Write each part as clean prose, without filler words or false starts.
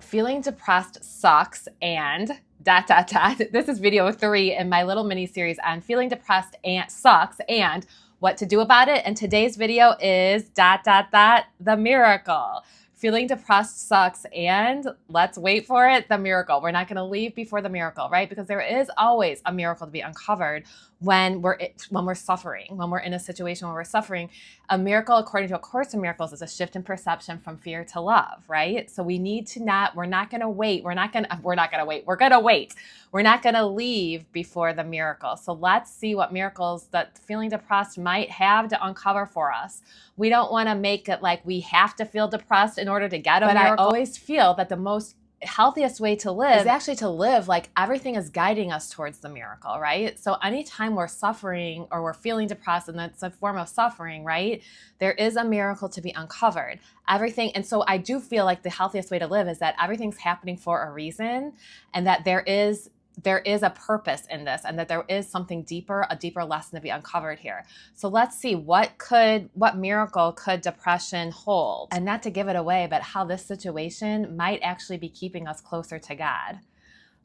feeling depressed sucks and ... This is video 3 in my little mini series on feeling depressed and sucks and what to do about it. And today's video is ... the miracle. Feeling depressed sucks and let's wait for it, the miracle. We're not going to leave before the miracle, right? Because there is always a miracle to be uncovered when we're suffering, when we're in a situation where we're suffering. A miracle, according to A Course in Miracles, is a shift in perception from fear to love, right? So we need to we're not going to wait. We're going to wait. We're not going to leave before the miracle. So let's see what miracles that feeling depressed might have to uncover for us. We don't want to make it like we have to feel depressed in order to get a miracle. But I always feel that the most healthiest way to live is actually to live like everything is guiding us towards the miracle, right? So anytime we're suffering or we're feeling depressed, and that's a form of suffering, right? There is a miracle to be uncovered. Everything, and so I do feel like the healthiest way to live is that everything's happening for a reason, and that there is a purpose in this, and that there is something deeper, a deeper lesson to be uncovered here. So let's see what miracle could depression hold? And not to give it away, but how this situation might actually be keeping us closer to God.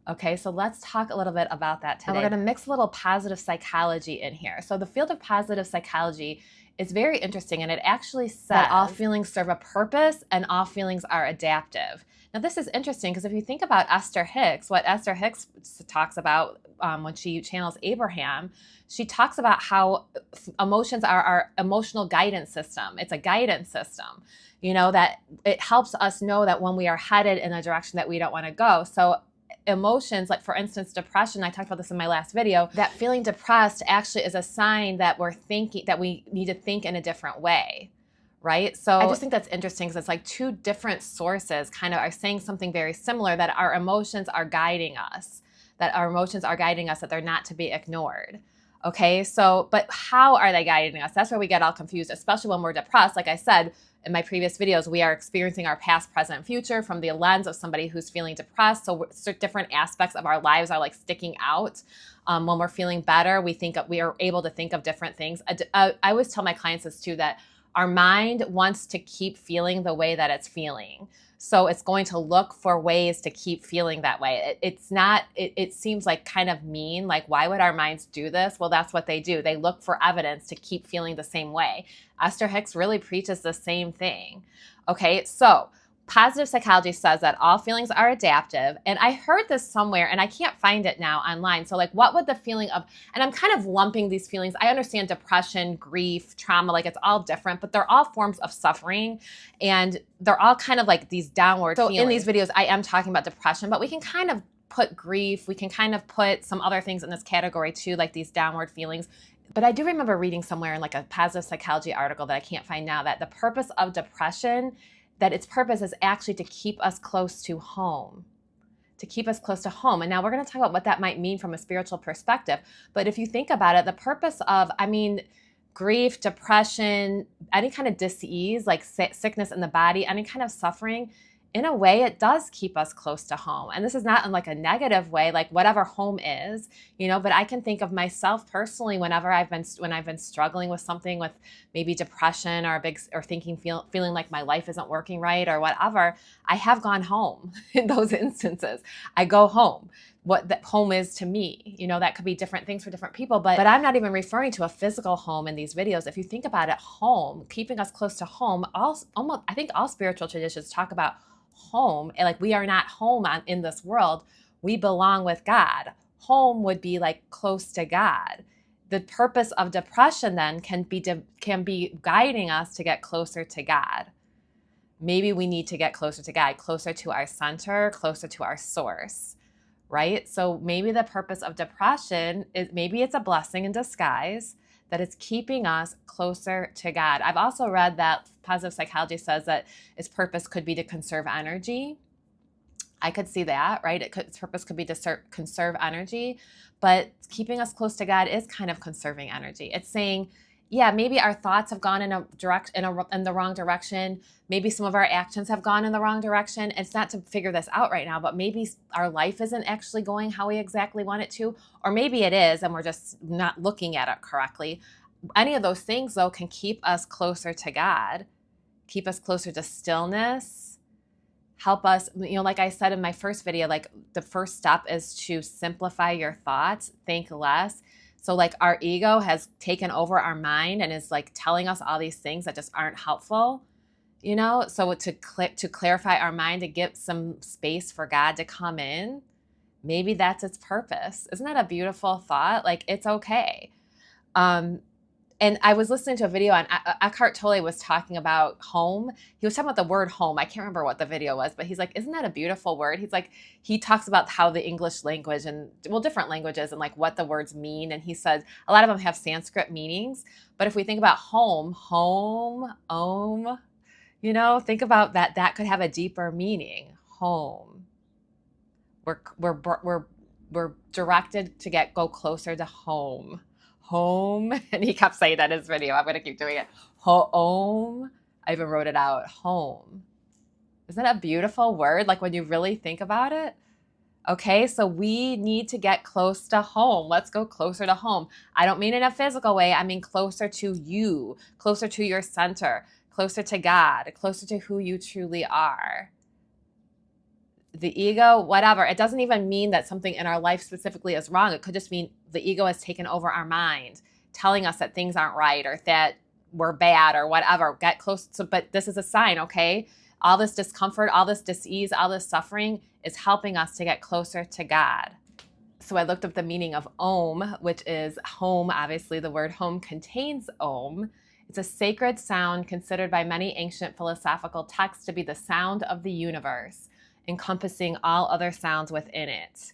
Okay, so let's talk a little bit about that today. And we're going to mix a little positive psychology in here. So the field of positive psychology is very interesting, and it actually says that all feelings serve a purpose and all feelings are adaptive. Now, this is interesting because if you think about Esther Hicks, what Esther Hicks talks about when she channels Abraham, she talks about how emotions are our emotional guidance system. It's a guidance system, you know, that it helps us know that when we are headed in a direction that we don't want to go. So emotions, like for instance, depression, I talked about this in my last video, that feeling depressed actually is a sign that we need to think in a different way. Right? So I just think that's interesting because it's like two different sources kind of are saying something very similar, that our emotions are guiding us, that they're not to be ignored. Okay, so, but how are they guiding us? That's where we get all confused, especially when we're depressed. Like I said in my previous videos, we are experiencing our past, present, and future from the lens of somebody who's feeling depressed. So different aspects of our lives are like sticking out. When we're feeling better, we are able to think of different things. I always tell my clients this too, that our mind wants to keep feeling the way that it's feeling. So it's going to look for ways to keep feeling that way. It seems like kind of mean, like why would our minds do this? Well, that's what they do. They look for evidence to keep feeling the same way. Esther Hicks really preaches the same thing. Okay, so positive psychology says that all feelings are adaptive. And I heard this somewhere and I can't find it now online. So like what would the feeling of, and I'm kind of lumping these feelings. I understand depression, grief, trauma, like it's all different, but they're all forms of suffering and they're all kind of like these downward feelings. In these videos, I am talking about depression, but we can kind of put grief, we can kind of put some other things in this category too, like these downward feelings. But I do remember reading somewhere in like a positive psychology article that I can't find now, that the purpose of depression, that its purpose is actually to keep us close to home, And now we're going to talk about what that might mean from a spiritual perspective. But if you think about it, the purpose of, grief, depression, any kind of disease, like sickness in the body, any kind of suffering, in a way, it does keep us close to home. And this is not in like a negative way, like whatever home is, you know, but I can think of myself personally when I've been struggling with something, with maybe depression or feeling like my life isn't working right or whatever, I have gone home in those instances. I go home. What that home is to me, you know, that could be different things for different people, but I'm not even referring to a physical home in these videos. If you think about it, home, keeping us close to home, I think all spiritual traditions talk about home, and like we are not home in this world. We belong with God. Home would be like close to God. The purpose of depression then can be guiding us to get closer to God. Maybe we need to get closer to God, closer to our center, closer to our source, right? So maybe the purpose of depression is, maybe it's a blessing in disguise, that it's keeping us closer to God. I've also read that positive psychology says that its purpose could be to conserve energy. I could see that, right? Its purpose could be to conserve energy, but keeping us close to God is kind of conserving energy. It's saying, yeah, maybe our thoughts have gone in the wrong direction. Maybe some of our actions have gone in the wrong direction. It's not to figure this out right now, but maybe our life isn't actually going how we exactly want it to, or maybe it is, and we're just not looking at it correctly. Any of those things, though, can keep us closer to God, keep us closer to stillness, help us, like I said in my first video, like the first step is to simplify your thoughts, think less. So like our ego has taken over our mind and is like telling us all these things that just aren't helpful, So to clarify our mind, to give some space for God to come in, maybe that's its purpose. Isn't that a beautiful thought? Like, it's okay. And I was listening to a video on Eckhart Tolle was talking about home. He was talking about the word home. I can't remember what the video was, but he's like, isn't that a beautiful word? He's like, he talks about how the English language and, well, different languages and like what the words mean. And he says a lot of them have Sanskrit meanings. But if we think about home, think about that. That could have a deeper meaning. Home. We're directed to go closer to home. Home. And he kept saying that in his video. I'm going to keep doing it. Home. I even wrote it out. Home. Isn't that a beautiful word? Like when you really think about it. Okay, so we need to get close to home. Let's go closer to home. I don't mean in a physical way. I mean closer to you, closer to your center, closer to God, closer to who you truly are. The ego, whatever, it doesn't even mean that something in our life specifically is wrong. It could just mean the ego has taken over our mind, telling us that things aren't right or that we're bad or whatever. Get close to, but this is a sign, okay? All this discomfort, all this dis-ease, all this suffering is helping us to get closer to God. So I looked up the meaning of Om, which is home. Obviously, the word home contains Om. It's a sacred sound considered by many ancient philosophical texts to be the sound of the universe, encompassing all other sounds within it.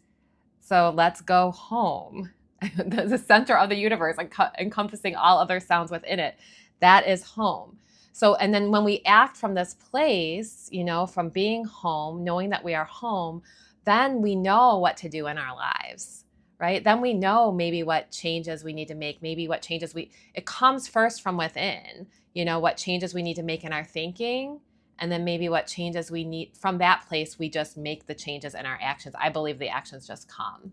So let's go home. The center of the universe, encompassing all other sounds within it. That is home. So, and then when we act from this place, from being home, knowing that we are home, then we know what to do in our lives, right? Then we know maybe what changes we need to make, maybe what changes it comes first from within, what changes we need to make in our thinking. And then maybe what changes we need from that place, we just make the changes in our actions. I believe the actions just come.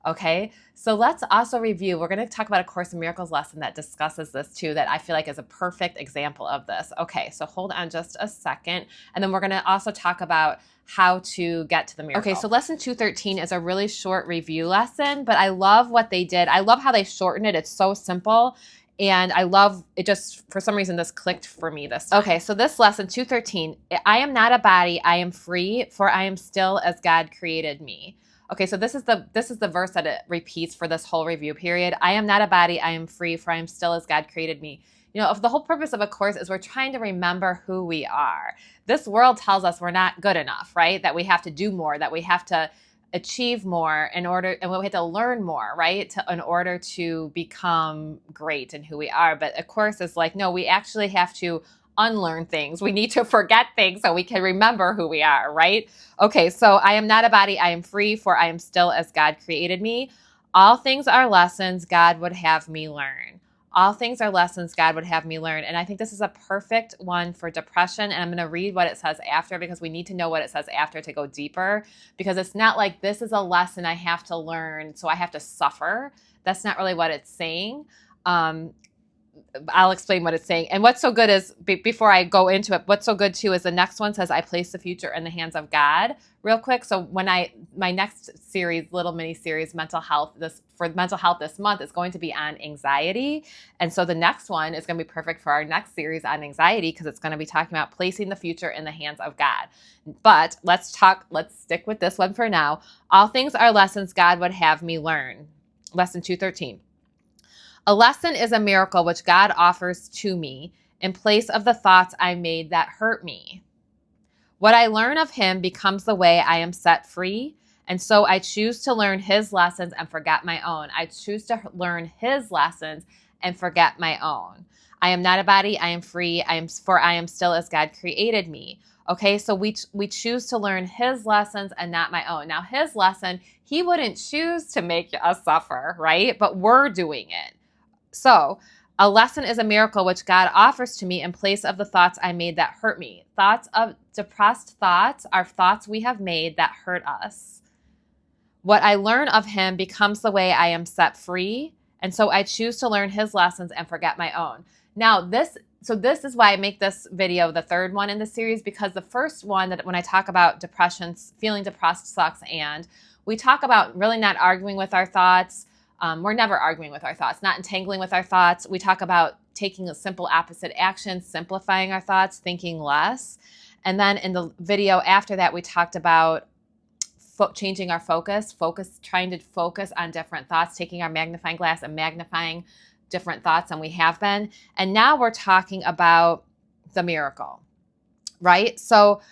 Okay, so let's also review. We're going to talk about a Course in Miracles lesson that discusses this too, that I feel like is a perfect example of this. Okay, so hold on just a second. And then we're going to also talk about how to get to the miracle. Okay, so lesson 213 is a really short review lesson, but I love what they did. I love how they shortened it. It's so simple. And I love it. Just for some reason, this clicked for me this time. Okay, so this lesson 213, I am not a body, I am free, for I am still as God created me. Okay, so this is the verse that it repeats for this whole review period. I am not a body, I am free, for I am still as God created me. If the whole purpose of a course is we're trying to remember who we are. This world tells us we're not good enough, right? That we have to do more, that we have to achieve more and we have to learn more, right? In order to become great in who we are. But a course is like, no, we actually have to unlearn things. We need to forget things so we can remember who we are, right? Okay, so I am not a body, I am free, for I am still as God created me. All things are lessons God would have me learn. All things are lessons God would have me learn. And I think this is a perfect one for depression. And I'm going to read what it says after, because we need to know what it says after to go deeper, because it's not like this is a lesson I have to learn, so I have to suffer. That's not really what it's saying. I'll explain what it's saying. And what's so good is, before I go into it, what's so good too is the next one says, I place the future in the hands of God. Real quick. So my next series, little mini series, mental health this month is going to be on anxiety. And so the next one is going to be perfect for our next series on anxiety, because it's going to be talking about placing the future in the hands of God. But let's stick with this one for now. All things are lessons God would have me learn. Lesson 213. A lesson is a miracle which God offers to me in place of the thoughts I made that hurt me. What I learn of him becomes the way I am set free, and so I choose to learn his lessons and forget my own. I choose to learn his lessons and forget my own. I am not a body, I am free, for I am still as God created me. Okay, so we choose to learn his lessons and not my own. Now, his lesson, he wouldn't choose to make us suffer, right? But we're doing it. So a lesson is a miracle which God offers to me in place of the thoughts I made that hurt me. Depressed thoughts are thoughts we have made that hurt us. What I learn of him becomes the way I am set free, and so I choose to learn his lessons and forget my own. Now, this so this is why I make this video the third one in the series, because the first one, that when I talk about depression, feeling depressed sucks, and we talk about really not arguing with our thoughts. We're never arguing with our thoughts, not entangling with our thoughts. We talk about taking a simple opposite action, simplifying our thoughts, thinking less. And then in the video after that, we talked about changing our focus, trying to focus on different thoughts, taking our magnifying glass and magnifying different thoughts than we have been. And now we're talking about the miracle, right? So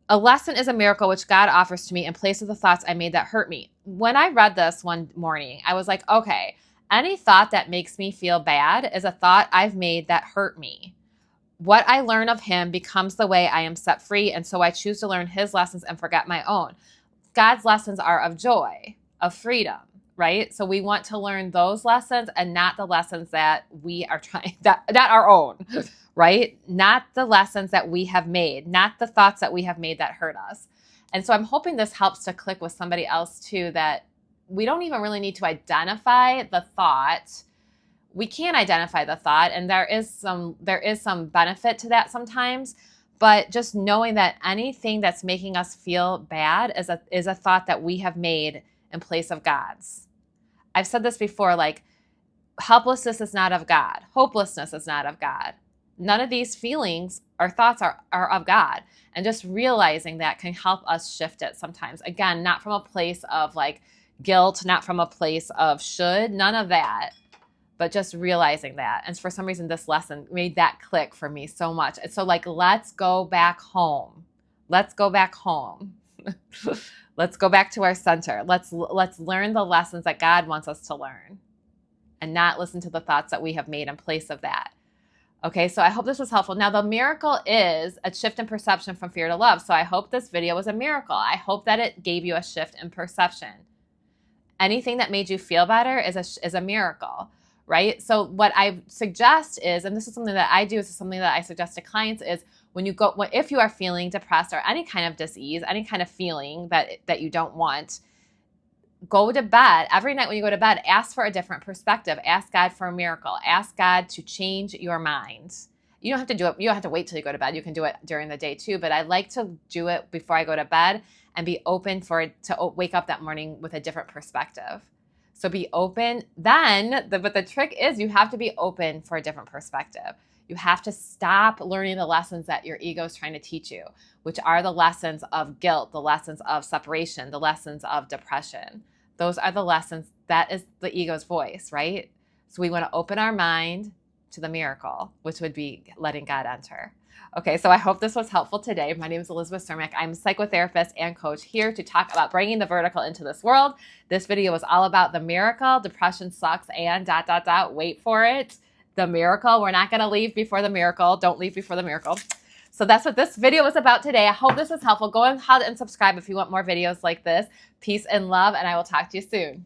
a lesson is a miracle which God offers to me in place of the thoughts I made that hurt me. When I read this one morning, I was like, okay, any thought that makes me feel bad is a thought I've made that hurt me. What I learn of him becomes the way I am set free, and so I choose to learn his lessons and forget my own. God's lessons are of joy, of freedom, right? So we want to learn those lessons and not the lessons that we are trying, not our own, right? Not the lessons that we have made, not the thoughts that we have made that hurt us. And so I'm hoping this helps to click with somebody else too, that we don't even really need to identify the thought. We can identify the thought, and there is some benefit to that sometimes. But just knowing that anything that's making us feel bad is a thought that we have made in place of God's. I've said this before, like, helplessness is not of God. Hopelessness is not of God. None of these feelings or thoughts are of God. And just realizing that can help us shift it sometimes. Again, not from a place of like guilt, not from a place of should, none of that. But just realizing that. And for some reason, this lesson made that click for me so much. And so like, let's go back home. Let's go back home. Let's go back to our center. Let's learn the lessons that God wants us to learn and not listen to the thoughts that we have made in place of that. Okay, so I hope this was helpful. Now, the miracle is a shift in perception from fear to love. So I hope this video was a miracle. I hope that it gave you a shift in perception. Anything that made you feel better is a miracle. Right? So what I suggest is, and this is something that I do, this is something that I suggest to clients, is if you are feeling depressed or any kind of dis-ease, any kind of feeling that you don't want, go to bed. Every night when you go to bed, ask for a different perspective. Ask God for a miracle. Ask God to change your mind. You don't have to do it. You don't have to wait till you go to bed. You can do it during the day too, but I like to do it before I go to bed and be open for it to wake up that morning with a different perspective. So be open then, but the trick is you have to be open for a different perspective. You have to stop learning the lessons that your ego is trying to teach you, which are the lessons of guilt, the lessons of separation, the lessons of depression. Those are the lessons, that is the ego's voice, right? So we want to open our mind to the miracle, which would be letting God enter. Okay, so I hope this was helpful today. My name is Elizabeth Cermak. I'm a psychotherapist and coach here to talk about bringing the vertical into this world. This video was all about the miracle. Depression sucks and ... Wait for it. The miracle. We're not going to leave before the miracle. Don't leave before the miracle. So that's what this video was about today. I hope this was helpful. Go ahead and subscribe if you want more videos like this. Peace and love, and I will talk to you soon.